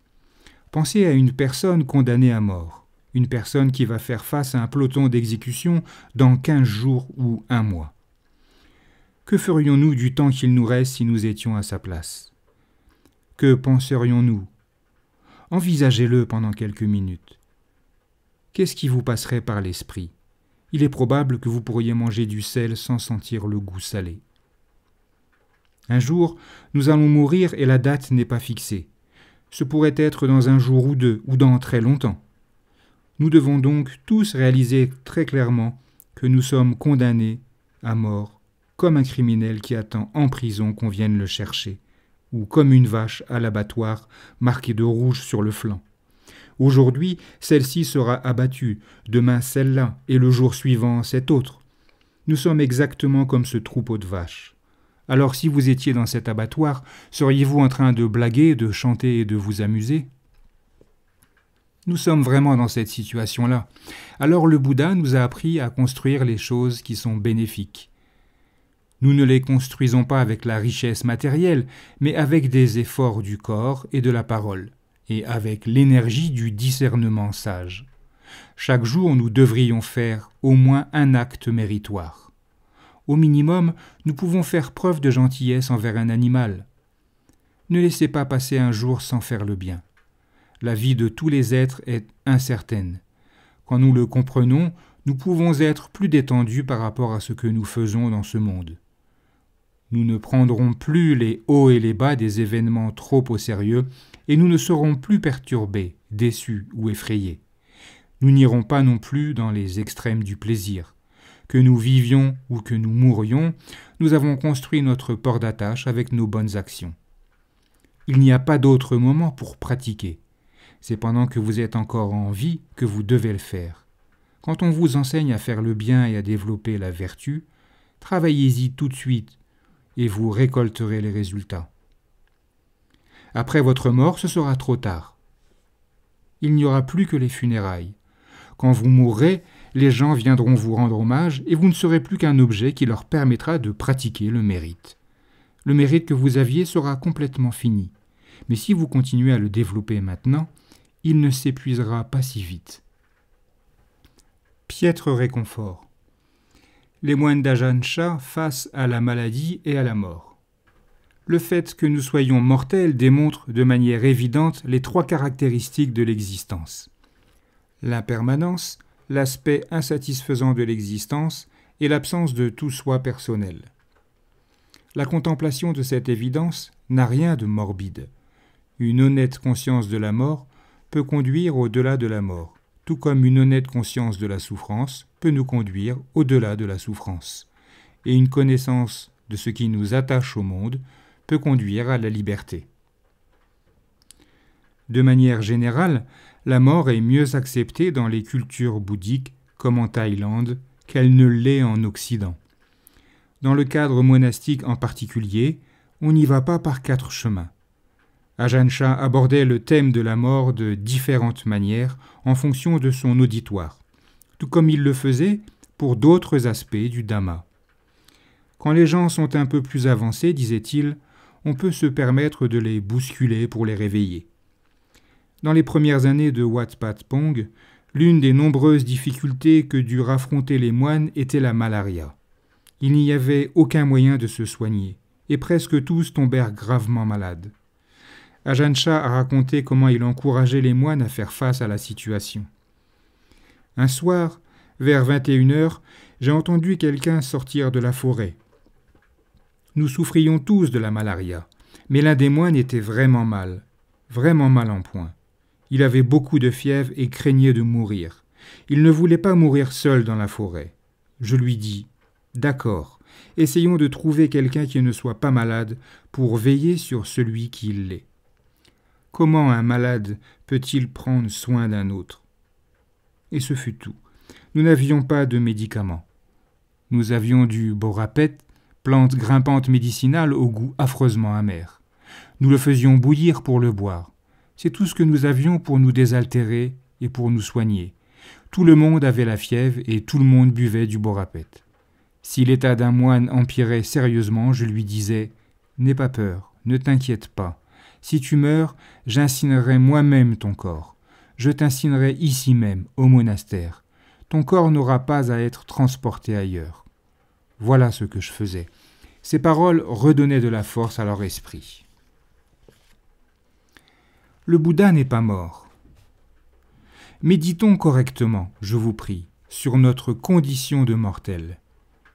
Pensez à une personne condamnée à mort, une personne qui va faire face à un peloton d'exécution dans 15 jours ou 1 mois. Que ferions-nous du temps qu'il nous reste si nous étions à sa place ? Que penserions-nous ? Envisagez-le pendant quelques minutes. Qu'est-ce qui vous passerait par l'esprit ? Il est probable que vous pourriez manger du sel sans sentir le goût salé. Un jour, nous allons mourir et la date n'est pas fixée. Ce pourrait être dans 1 jour ou 2, ou dans très longtemps. Nous devons donc tous réaliser très clairement que nous sommes condamnés à mort, comme un criminel qui attend en prison qu'on vienne le chercher, ou comme une vache à l'abattoir marquée de rouge sur le flanc. Aujourd'hui, celle-ci sera abattue, demain celle-là, et le jour suivant cette autre. Nous sommes exactement comme ce troupeau de vaches. Alors si vous étiez dans cet abattoir, seriez-vous en train de blaguer, de chanter et de vous amuser ? Nous sommes vraiment dans cette situation-là. Alors le Bouddha nous a appris à construire les choses qui sont bénéfiques. Nous ne les construisons pas avec la richesse matérielle, mais avec des efforts du corps et de la parole, et avec l'énergie du discernement sage. Chaque jour, nous devrions faire au moins un acte méritoire. Au minimum, nous pouvons faire preuve de gentillesse envers un animal. Ne laissez pas passer un jour sans faire le bien. La vie de tous les êtres est incertaine. Quand nous le comprenons, nous pouvons être plus détendus par rapport à ce que nous faisons dans ce monde. Nous ne prendrons plus les hauts et les bas des événements trop au sérieux et nous ne serons plus perturbés, déçus ou effrayés. Nous n'irons pas non plus dans les extrêmes du plaisir. Que nous vivions ou que nous mourions, nous avons construit notre port d'attache avec nos bonnes actions. Il n'y a pas d'autre moment pour pratiquer. C'est pendant que vous êtes encore en vie que vous devez le faire. Quand on vous enseigne à faire le bien et à développer la vertu, travaillez-y tout de suite et vous récolterez les résultats. Après votre mort, ce sera trop tard. Il n'y aura plus que les funérailles. Quand vous mourrez, les gens viendront vous rendre hommage et vous ne serez plus qu'un objet qui leur permettra de pratiquer le mérite. Le mérite que vous aviez sera complètement fini. Mais si vous continuez à le développer maintenant, il ne s'épuisera pas si vite. Piètre réconfort. Les moines d'Ajahn Chah face à la maladie et à la mort. Le fait que nous soyons mortels démontre de manière évidente les trois caractéristiques de l'existence. L'impermanence, l'aspect insatisfaisant de l'existence et l'absence de tout soi personnel. La contemplation de cette évidence n'a rien de morbide. Une honnête conscience de la mort peut conduire au-delà de la mort, tout comme une honnête conscience de la souffrance peut nous conduire au-delà de la souffrance. Et une connaissance de ce qui nous attache au monde peut conduire à la liberté. De manière générale, la mort est mieux acceptée dans les cultures bouddhiques, comme en Thaïlande, qu'elle ne l'est en Occident. Dans le cadre monastique en particulier, on n'y va pas par 4 chemins. Ajahn Chah abordait le thème de la mort de différentes manières en fonction de son auditoire, tout comme il le faisait pour d'autres aspects du Dhamma. Quand les gens sont un peu plus avancés, disait-il, on peut se permettre de les bousculer pour les réveiller. Dans les premières années de Wat Pat Pong, l'une des nombreuses difficultés que durent affronter les moines était la malaria. Il n'y avait aucun moyen de se soigner, et presque tous tombèrent gravement malades. Ajahn Chah a raconté comment il encourageait les moines à faire face à la situation. Un soir, vers 21h, j'ai entendu quelqu'un sortir de la forêt. Nous souffrions tous de la malaria, mais l'un des moines était vraiment mal en point. Il avait beaucoup de fièvre et craignait de mourir. Il ne voulait pas mourir seul dans la forêt. Je lui dis « D'accord, essayons de trouver quelqu'un qui ne soit pas malade pour veiller sur celui qui l'est. Comment un malade peut-il prendre soin d'un autre ?» Et ce fut tout. Nous n'avions pas de médicaments. Nous avions du borapet, plante grimpante médicinale au goût affreusement amer. Nous le faisions bouillir pour le boire. C'est tout ce que nous avions pour nous désaltérer et pour nous soigner. Tout le monde avait la fièvre et tout le monde buvait du borapet. Si l'état d'un moine empirait sérieusement, je lui disais « N'aie pas peur, ne t'inquiète pas. Si tu meurs, j'incinérerai moi-même ton corps. Je t'incinérerai ici même, au monastère. Ton corps n'aura pas à être transporté ailleurs. » Voilà ce que je faisais. Ces paroles redonnaient de la force à leur esprit. Le Bouddha n'est pas mort. Méditons correctement, je vous prie, sur notre condition de mortel.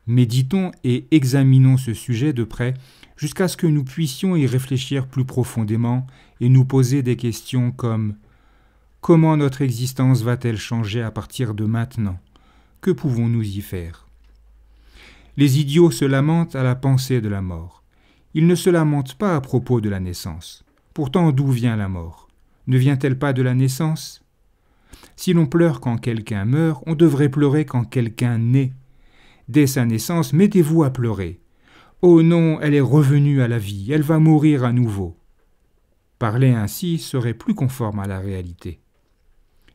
Méditons et examinons ce sujet de près jusqu'à ce que nous puissions y réfléchir plus profondément et nous poser des questions comme « Comment notre existence va-t-elle changer à partir de maintenant ? Que pouvons-nous y faire ?» Les idiots se lamentent à la pensée de la mort. Ils ne se lamentent pas à propos de la naissance. Pourtant, d'où vient la mort ? Ne vient-elle pas de la naissance ? Si l'on pleure quand quelqu'un meurt, on devrait pleurer quand quelqu'un naît. Dès sa naissance, mettez-vous à pleurer. « Oh non, elle est revenue à la vie, elle va mourir à nouveau. » Parler ainsi serait plus conforme à la réalité.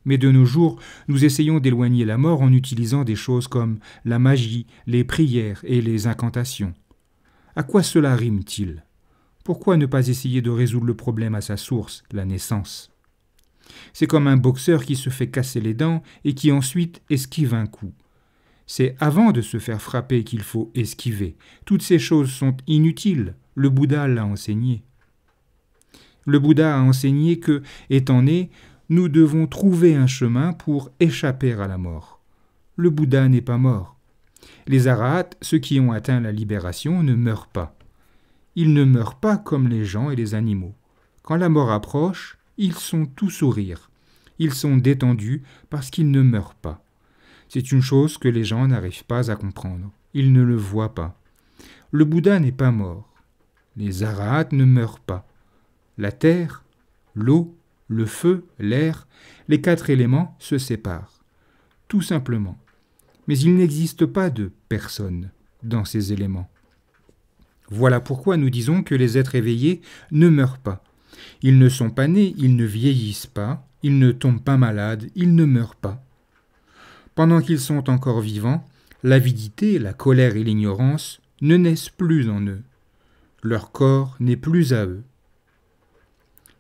Mais de nos jours, nous essayons d'éloigner la mort en utilisant des choses comme la magie, les prières et les incantations. À quoi cela rime-t-il ? Pourquoi ne pas essayer de résoudre le problème à sa source, la naissance ? C'est comme un boxeur qui se fait casser les dents et qui ensuite esquive un coup. C'est avant de se faire frapper qu'il faut esquiver. Toutes ces choses sont inutiles. Le Bouddha l'a enseigné. Le Bouddha a enseigné que, étant né, nous devons trouver un chemin pour échapper à la mort. Le Bouddha n'est pas mort. Les arahats, ceux qui ont atteint la libération, ne meurent pas. Ils ne meurent pas comme les gens et les animaux. Quand la mort approche, ils sont tout sourire. Ils sont détendus parce qu'ils ne meurent pas. C'est une chose que les gens n'arrivent pas à comprendre. Ils ne le voient pas. Le Bouddha n'est pas mort. Les arahats ne meurent pas. La terre, l'eau, le feu, l'air, les 4 éléments se séparent. Tout simplement. Mais il n'existe pas de personne dans ces éléments. Voilà pourquoi nous disons que les êtres éveillés ne meurent pas. Ils ne sont pas nés, ils ne vieillissent pas, ils ne tombent pas malades, ils ne meurent pas. Pendant qu'ils sont encore vivants, l'avidité, la colère et l'ignorance ne naissent plus en eux. Leur corps n'est plus à eux.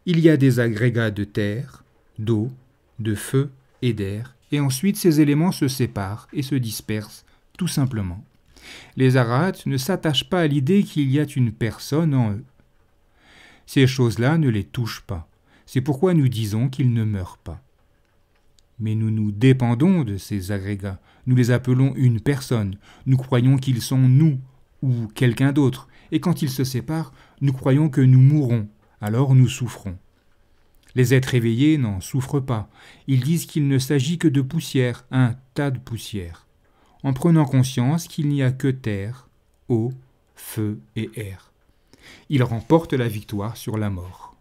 Il y a des agrégats de terre, d'eau, de feu et d'air, et ensuite ces éléments se séparent et se dispersent, tout simplement. Les arahats ne s'attachent pas à l'idée qu'il y a une personne en eux. Ces choses-là ne les touchent pas. C'est pourquoi nous disons qu'ils ne meurent pas. Mais nous nous dépendons de ces agrégats. Nous les appelons une personne. Nous croyons qu'ils sont nous ou quelqu'un d'autre. Et quand ils se séparent, nous croyons que nous mourrons. Alors nous souffrons. Les êtres éveillés n'en souffrent pas. Ils disent qu'il ne s'agit que de poussière, un tas de poussière, en prenant conscience qu'il n'y a que terre, eau, feu et air. Ils remportent la victoire sur la mort.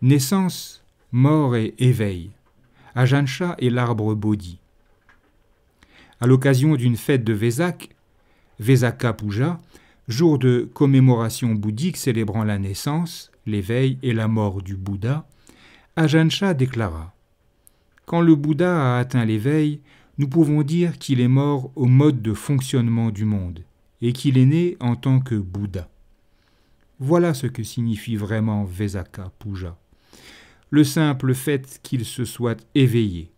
Naissance, mort et éveil. Ajancha et l'arbre Bodhi. À l'occasion d'une fête de Vesak, Vesaka Puja, jour de commémoration bouddhique célébrant la naissance, l'éveil et la mort du Bouddha, Ajancha déclara « Quand le Bouddha a atteint l'éveil, nous pouvons dire qu'il est mort au mode de fonctionnement du monde et qu'il est né en tant que Bouddha. » Voilà ce que signifie vraiment Vesaka Puja. Le simple fait qu'il se soit éveillé.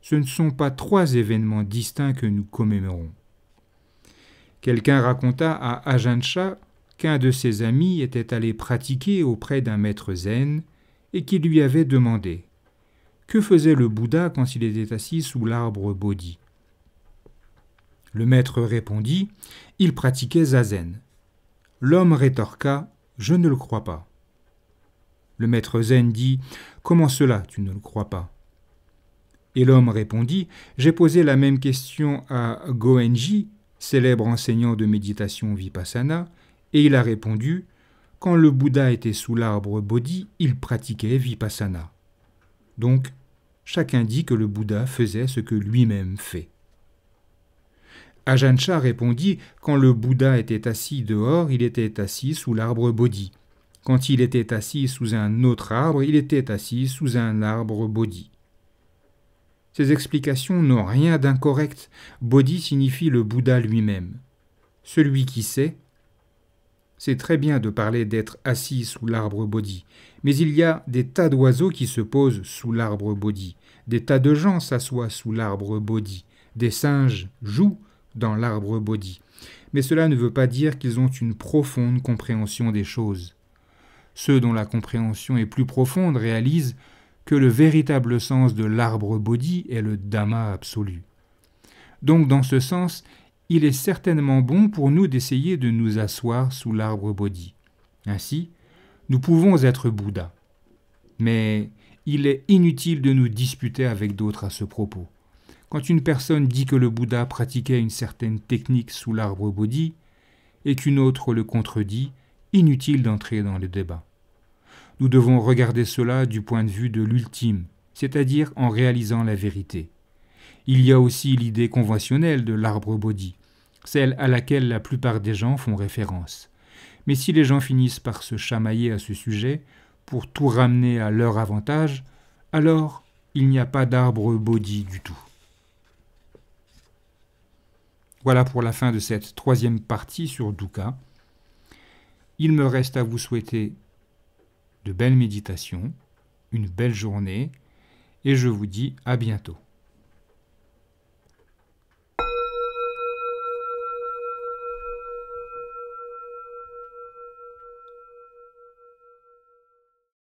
Ce ne sont pas 3 événements distincts que nous commémorons. Quelqu'un raconta à Ajancha qu'un de ses amis était allé pratiquer auprès d'un maître zen et qui lui avait demandé « Que faisait le Bouddha quand il était assis sous l'arbre Bodhi ?» Le maître répondit « Il pratiquait zazen ». L'homme rétorqua « Je ne le crois pas ». Le maître zen dit « Comment cela, tu ne le crois pas ?» Et l'homme répondit « J'ai posé la même question à Goenji, célèbre enseignant de méditation vipassana, et il a répondu « Quand le Bouddha était sous l'arbre Bodhi, il pratiquait vipassana. » Donc, chacun dit que le Bouddha faisait ce que lui-même fait. Ajancha répondit « Quand le Bouddha était assis dehors, il était assis sous l'arbre Bodhi. Quand il était assis sous un autre arbre, il était assis sous un arbre Bodhi. » Ces explications n'ont rien d'incorrect. Bodhi signifie le Bouddha lui-même. Celui qui sait, c'est très bien de parler d'être assis sous l'arbre Bodhi, mais il y a des tas d'oiseaux qui se posent sous l'arbre Bodhi, des tas de gens s'assoient sous l'arbre Bodhi, des singes jouent dans l'arbre Bodhi. Mais cela ne veut pas dire qu'ils ont une profonde compréhension des choses. Ceux dont la compréhension est plus profonde réalisent que le véritable sens de l'arbre Bodhi est le Dhamma absolu. Donc, dans ce sens, il est certainement bon pour nous d'essayer de nous asseoir sous l'arbre Bodhi. Ainsi, nous pouvons être Bouddha. Mais il est inutile de nous disputer avec d'autres à ce propos. Quand une personne dit que le Bouddha pratiquait une certaine technique sous l'arbre Bodhi et qu'une autre le contredit, inutile d'entrer dans le débat. Nous devons regarder cela du point de vue de l'ultime, c'est-à-dire en réalisant la vérité. Il y a aussi l'idée conventionnelle de l'arbre Bodhi, celle à laquelle la plupart des gens font référence. Mais si les gens finissent par se chamailler à ce sujet, pour tout ramener à leur avantage, alors il n'y a pas d'arbre Bodhi du tout. Voilà pour la fin de cette 3e partie sur Dukkha. Il me reste à vous souhaiter de belles méditations, une belle journée, et je vous dis à bientôt.